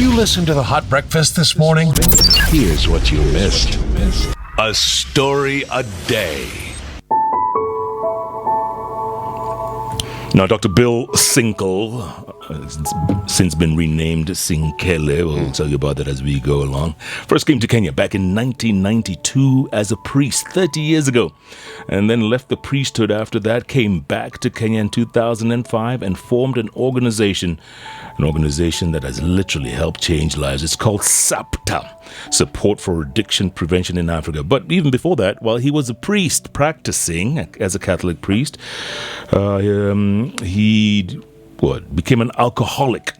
you listen to the Hot Breakfast this morning? Here's what you missed. A story a day. Now, Dr. Bill Sinkele, since been renamed Sinkele, we'll tell you about that as we go along, first came to Kenya back in 1992 as a priest 30 years ago, and then left the priesthood after that, came back to Kenya in 2005 and formed an organization that has literally helped change lives. It's called SAPTA, Support for Addiction Prevention in Africa. But even before that, while he was a priest practicing as a Catholic priest, he became an alcoholic,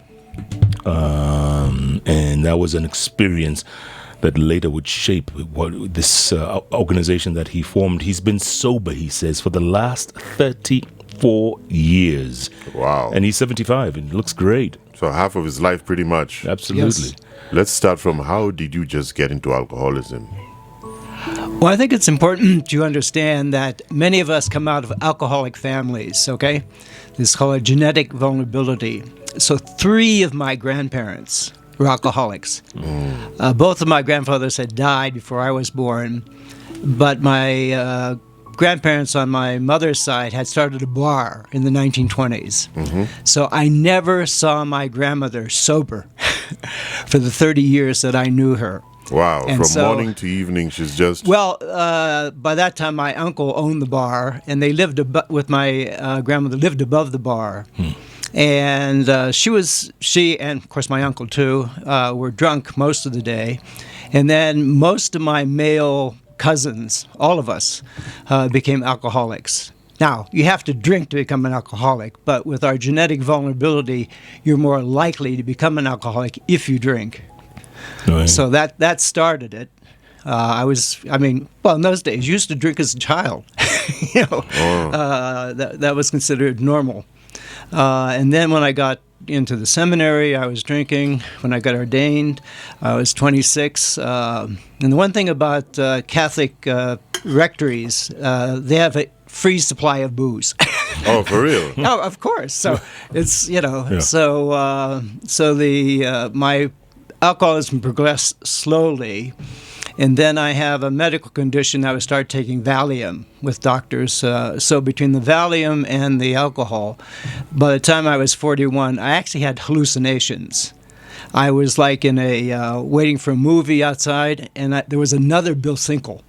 and that was an experience that later would shape this organization that he formed. He's been sober, he says, for the last 34 years. Wow. And he's 75 and looks great. So half of his life, pretty much. Absolutely. Yes. Let's start from, how did you just get into alcoholism? Well, I think it's important to understand that many of us come out of alcoholic families, okay? This is called a genetic vulnerability. So 3 of my grandparents were alcoholics. Both of my grandfathers had died before I was born, but my grandparents on my mother's side had started a bar in the 1920s. So I never saw my grandmother sober for the 30 years that I knew her. Wow, And from so- morning to evening, she's just... Well, by that time, my uncle owned the bar, and they lived with my grandmother lived above the bar. And she and of course my uncle too were drunk most of the day, and then most of my male cousins, all of us, became alcoholics. Now, you have to drink to become an alcoholic, but with our genetic vulnerability, you're more likely to become an alcoholic if you drink. Right. So that started it. In those days, you used to drink as a child. That was considered normal. And then when I got into the seminary, I was drinking. When I got ordained, I was 26. And the one thing about Catholic rectories, they have a free supply of booze. Oh, for real? Oh, of course. So it's my alcoholism progressed slowly, and then I have a medical condition. I would start taking Valium with doctors. So between the Valium and the alcohol, by the time I was 41, I actually had hallucinations. I was like in a waiting for a movie outside, and there was another Bill Sinkele.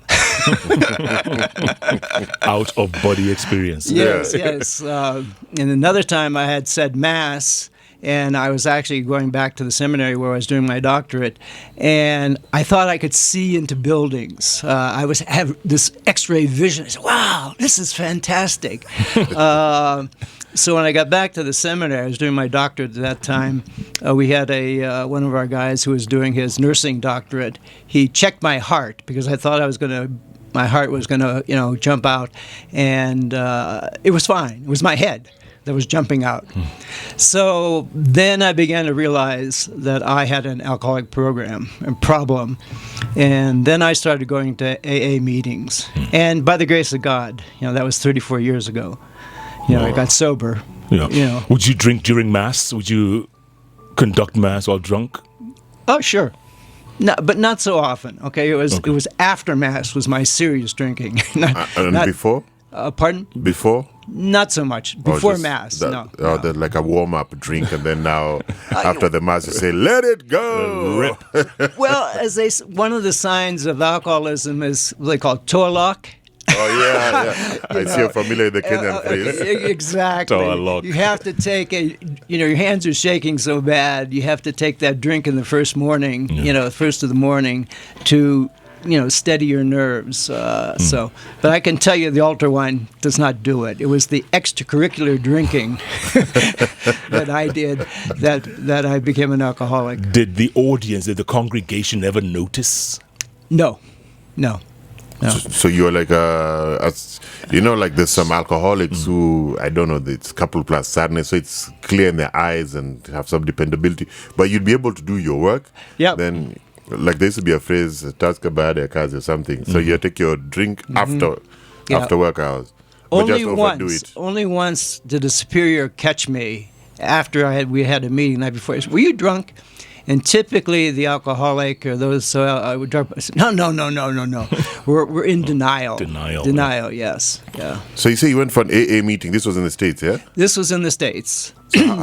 Out of body experience. Yes. And another time I had said Mass, and I was actually going back to the seminary where I was doing my doctorate, and I thought I could see into buildings. I have this X-ray vision. I said, wow, this is fantastic. So when I got back to the seminary, I was doing my doctorate at that time. We had one of our guys who was doing his nursing doctorate. He checked my heart because I thought my heart was going to, jump out, and it was fine. It was my head that was jumping out. So then I began to realize that I had an alcoholic problem, and then I started going to AA meetings. And by the grace of God, that was 34 years ago. I got sober. Would you drink during Mass? Would you conduct Mass while drunk? Oh, sure. No, but not so often. Okay, it was after Mass was my serious drinking. And before? Pardon? Before? Not so much. Before Mass, no. Like a warm-up drink, and then now, after the Mass, you say, let it go! Well, one of the signs of alcoholism is what they call toalok. Oh, yeah. I see you're familiar with the Kenyan phrase. Exactly. You have to take your hands are shaking so bad, you have to take that drink in the first morning, first of the morning to, steady your nerves. But I can tell you the altar wine does not do it. It was the extracurricular drinking that I did that I became an alcoholic. Did the congregation ever notice? No. So you're like like there's some alcoholics who, I don't know, it's couple plus sadness, so it's clear in their eyes and have some dependability, but you'd be able to do your work. Yeah. Then, like there used to be a phrase, "Taska baada ya kazi" or something. So you take your drink after work hours. But just overdo it. Only once did a superior catch me after we had a meeting the night before. He said, "Were you drunk?" And typically, the alcoholic or those drug, no. We're in denial. Denial. Yes. Yeah. So you say you went for an AA meeting. This was in the States, yeah? This was in the States. So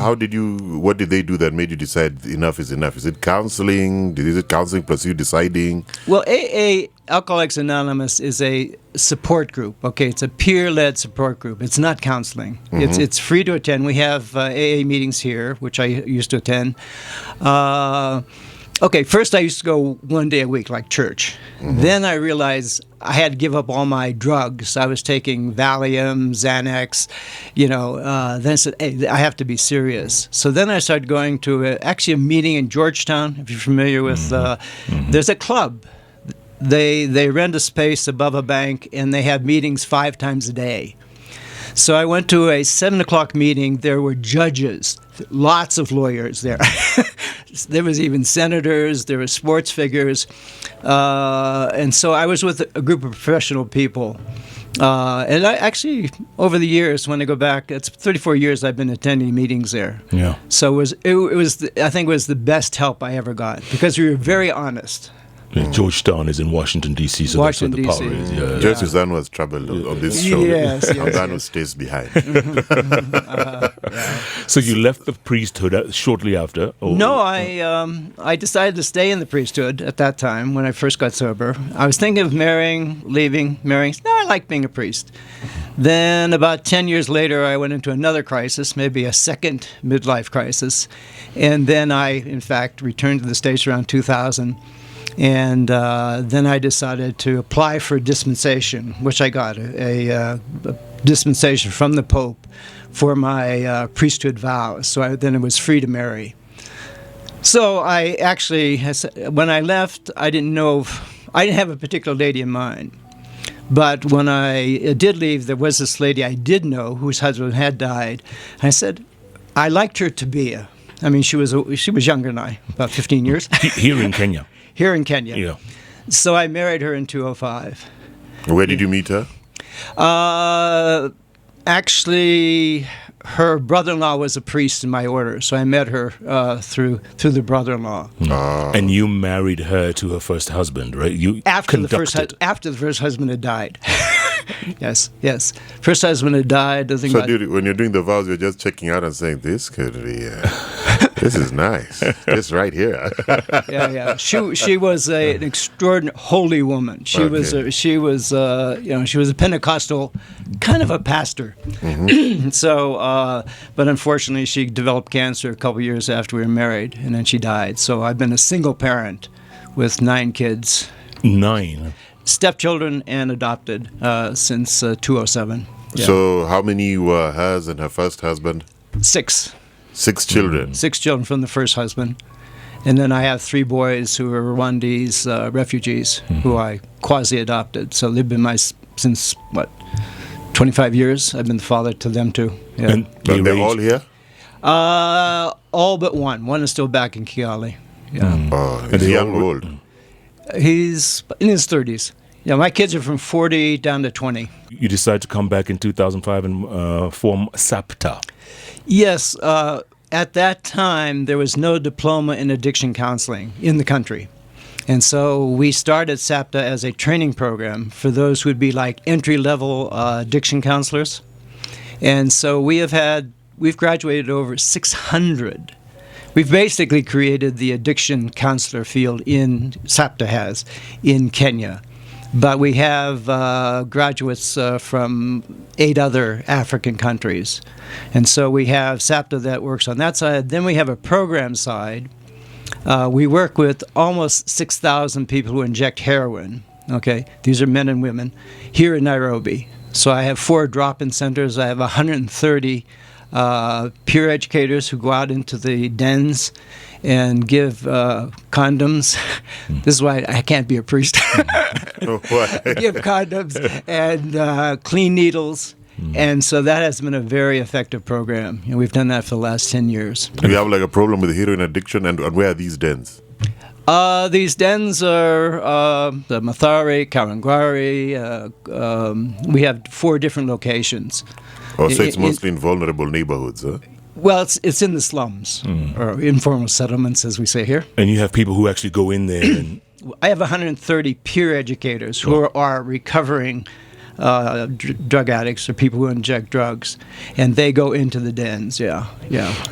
what did they do that made you decide enough is enough? Is it counseling? Is it counseling plus you deciding? Well, AA, Alcoholics Anonymous, is a support group. Okay, it's a peer-led support group. It's not counseling. It's free to attend. We have AA meetings here, which I used to attend. Okay, first I used to go one day a week, like church. Then I realized I had to give up all my drugs. I was taking Valium, Xanax, Then I said, hey, I have to be serious. So then I started going to a meeting in Georgetown, if you're familiar with, there's a club. They rent a space above a bank, and they have meetings 5 times a day. So I went to a 7 o'clock meeting. There were judges, lots of lawyers there. There was even senators. There were sports figures. And so I was with a group of professional people. And I actually, over the years, when I go back, it's 34 years I've been attending meetings there. Yeah. So I think it was the best help I ever got, because we were very honest. Georgetown is in Washington, D.C., so Washington, that's where the power D.C. is. Yeah. Just Suzanne was troubled on this show. Yes. Suzanne who stays behind. So you left the priesthood shortly after? Or? No, I decided to stay in the priesthood at that time when I first got sober. I was thinking of marrying. No, I like being a priest. Then about 10 years later, I went into another crisis, maybe a second midlife crisis. And then I, in fact, returned to the States around 2000. And then I decided to apply for a dispensation, which I got, a dispensation from the Pope for my priesthood vows. So then it was free to marry. So I actually, when I left, I didn't have a particular lady in mind. But when I did leave, there was this lady I did know whose husband had died. I said, I liked her to be. She was younger than I, about 15 years. Here in Kenya. Here in Kenya. Yeah. So I married her in 2005. Where did you meet her? Actually, her brother-in-law was a priest in my order, so I met her through the brother-in-law. And you married her to her first husband, right? You after the first husband had died. Yes. First husband had died. So when you're doing the vows, you're just checking out and saying, this could be... this is nice. This right here. Yeah. She was an extraordinary holy woman. She was a Pentecostal, kind of a pastor. So, but unfortunately, she developed cancer a couple years after we were married, and then she died. So I've been a single parent with 9 kids. 9. Stepchildren and adopted since 2007. Yeah. So how many were hers and her first husband? 6. 6 children. 6 children from the first husband. And then I have 3 boys who are Rwandese refugees who I quasi-adopted. So they've been since 25 years. I've been the father to them too. Yeah. And they're all here? All but one. One is still back in Kigali. Yeah. Is he young or old? He's in his 30s. Yeah, my kids are from 40 down to 20. You decided to come back in 2005 and form SAPTA. Yes. At that time, there was no diploma in addiction counseling in the country. And so we started SAPTA as a training program for those who would be like entry-level addiction counselors. And so we've graduated over 600. We've basically created the addiction counselor field SAPTA has, in Kenya. But we have graduates from 8 other African countries. And so we have SAPTA that works on that side. Then we have a program side. We work with almost 6,000 people who inject heroin. Okay, these are men and women here in Nairobi. So I have 4 drop-in centers. I have 130 peer educators who go out into the dens and give condoms. This is why I can't be a priest. Give condoms and clean needles. And so that has been a very effective program. We've done that for the last 10 years. Do you have like a problem with heroin addiction, and where are these dens? These dens are the Mathare, Kawangware. We have 4 different locations. Oh, so it's mostly in vulnerable neighborhoods, huh? Well, it's in the slums, or informal settlements, as we say here. And you have people who actually go in there and... I have 130 peer educators who are recovering drug addicts or people who inject drugs, and they go into the dens. Yeah.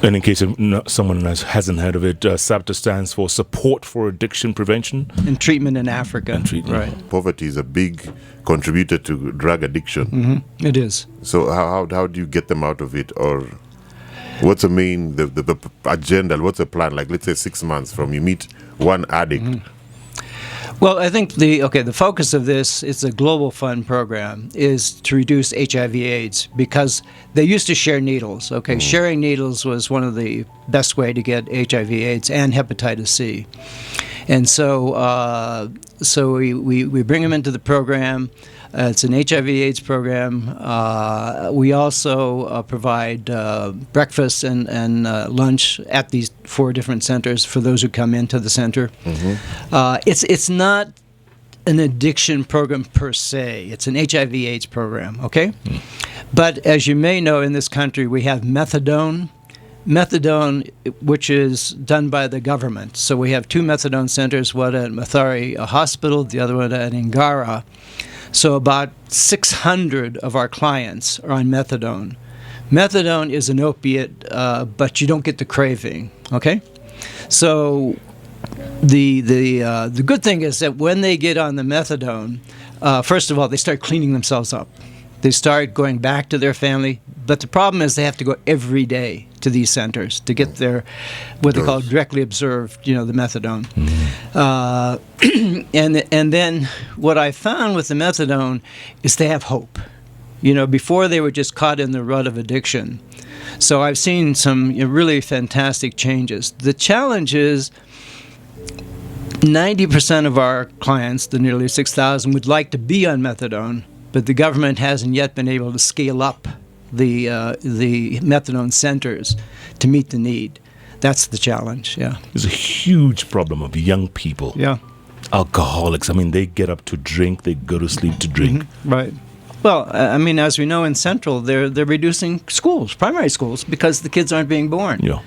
And in case someone hasn't heard of it, SAPTA stands for Support for Addiction Prevention and Treatment in Africa. Right. Poverty is a big contributor to drug addiction. Mm-hmm. It is. So how do you get them out of it, or what's the main the agenda? What's the plan? Like, let's say 6 months from you meet one addict. Mm-hmm. Well, I think the focus of this, it's a global fund program, is to reduce HIV/AIDS, because they used to share needles. Okay, sharing needles was one of the best way to get HIV/AIDS and hepatitis C, and so we bring them into the program. It's an HIV/AIDS program. We also provide breakfast and lunch at these 4 different centers for those who come into the center. It's not an addiction program per se. It's an HIV/AIDS program, okay? But as you may know, in this country, we have methadone. Methadone, which is done by the government. So we have 2 methadone centers, one at Mathare Hospital, the other one at Ngara. So about 600 of our clients are on methadone. Methadone is an opiate, but you don't get the craving. Okay, so the good thing is that when they get on the methadone, first of all, they start cleaning themselves up. They start going back to their family. But the problem is they have to go every day to these centers to get their, what they call directly observed, the methadone. And then what I found with the methadone is they have hope. Before they were just caught in the rut of addiction. So I've seen some really fantastic changes. The challenge is 90% of our clients, the nearly 6,000, would like to be on methadone, but the government hasn't yet been able to scale up the methadone centers to meet the need. That's the challenge, yeah. There's a huge problem of young people. Yeah. Alcoholics. I mean, they get up to drink, they go to sleep to drink. Mm-hmm. Right. Well, I mean, as we know in Central, they're reducing schools, primary schools, because the kids aren't being born. Yeah.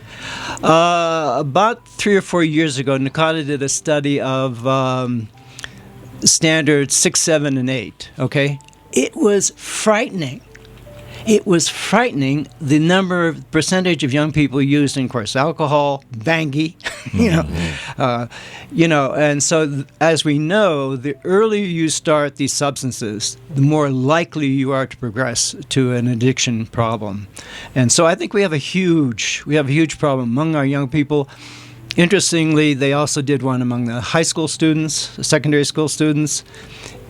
About 3 or 4 years ago, Nakata did a study of standards 6, 7, and 8, okay? It was frightening. It was frightening the percentage of young people using, of course, alcohol, bangi, and so as we know, the earlier you start these substances, the more likely you are to progress to an addiction problem. And so I think we have a huge problem among our young people. Interestingly, they also did one among the high school students, secondary school students,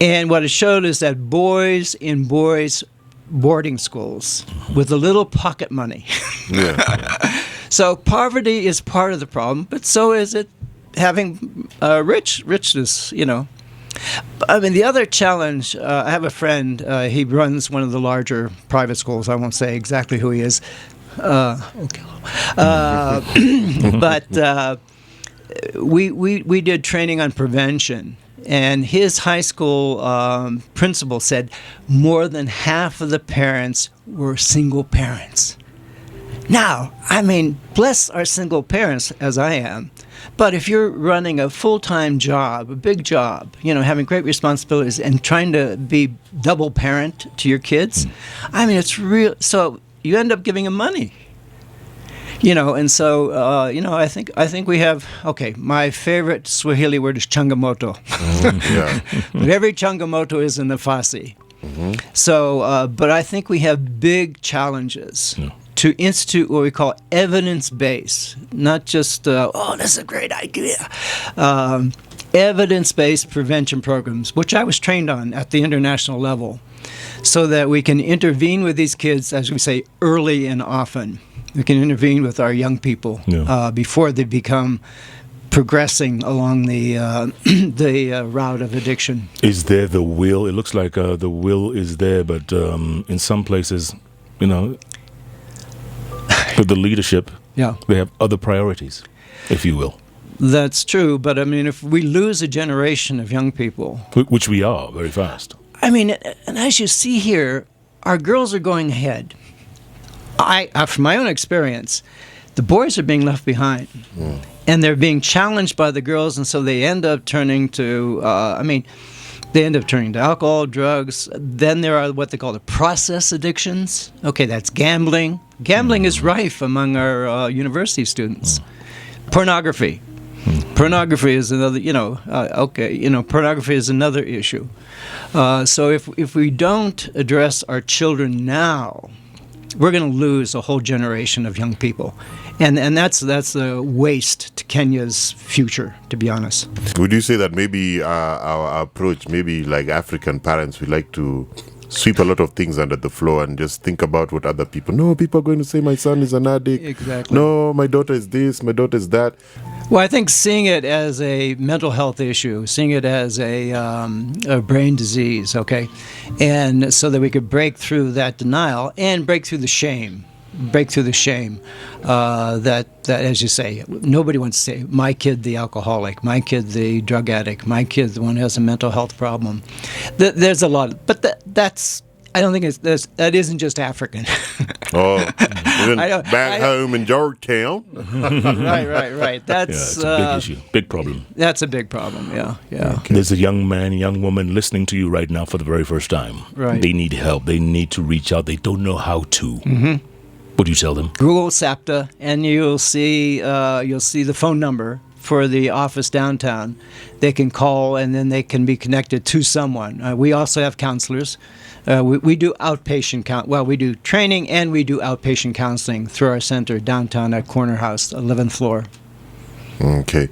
and what it showed is that boys in boys' boarding schools with a little pocket money. So poverty is part of the problem, but so is it having richness, I mean, the other challenge, I have a friend, he runs one of the larger private schools. I won't say exactly who he is. But we did training on prevention. And his high school principal said more than half of the parents were single parents. Now, I mean, bless our single parents, as I am, but if you're running a full-time job, a big job, having great responsibilities and trying to be double parent to your kids, I mean, it's real. So you end up giving them money. And so, I think we have, my favorite Swahili word is changamoto. But every changamoto is an nafasi. So, but I think we have big challenges to institute what we call evidence-based, not just, this is a great idea. Evidence-based prevention programs, which I was trained on at the international level, so that we can intervene with these kids, as we say, early and often. We can intervene with our young people before they become progressing along the route of addiction. Is there the will? It looks like the will is there, but in some places, with the leadership, they have other priorities, if you will. That's true, but I mean, if we lose a generation of young people... Which we are, very fast. I mean, and as you see here, our girls are going ahead. From my own experience, the boys are being left behind. And they're being challenged by the girls, and so they end up turning to, they end up turning to alcohol, drugs. Then there are what they call the process addictions. Okay, that's gambling. Gambling is rife among our university students. Pornography. Pornography is another, pornography is another issue. So if we don't address our children now, we're going to lose a whole generation of young people. And that's a waste to Kenya's future, to be honest. Would you say that maybe our approach, maybe like African parents, we like to sweep a lot of things under the floor and just think about what other people... No, people are going to say my son is an addict. Exactly. No, my daughter is this, my daughter is that. Well, I think seeing it as a mental health issue, seeing it as a brain disease, okay, and so that we could break through that denial and break through the shame. That, as you say, nobody wants to say, my kid the alcoholic, my kid the drug addict, my kid the one who has a mental health problem. There's a lot, but that's, I don't think that isn't just African. Even back home in Georgetown. Right. That's it's a big issue, big problem. That's a big problem, yeah. Okay. There's a young man, young woman listening to you right now for the very first time. Right. They need help. They need to reach out. They don't know how to. Mm-hmm. What do you tell them? Google SAPTA, and you'll see the phone number for the office downtown. They can call, and then they can be connected to someone. We also have counselors. We do outpatient we do training and we do outpatient counseling through our center downtown at Corner House, 11th floor. Okay.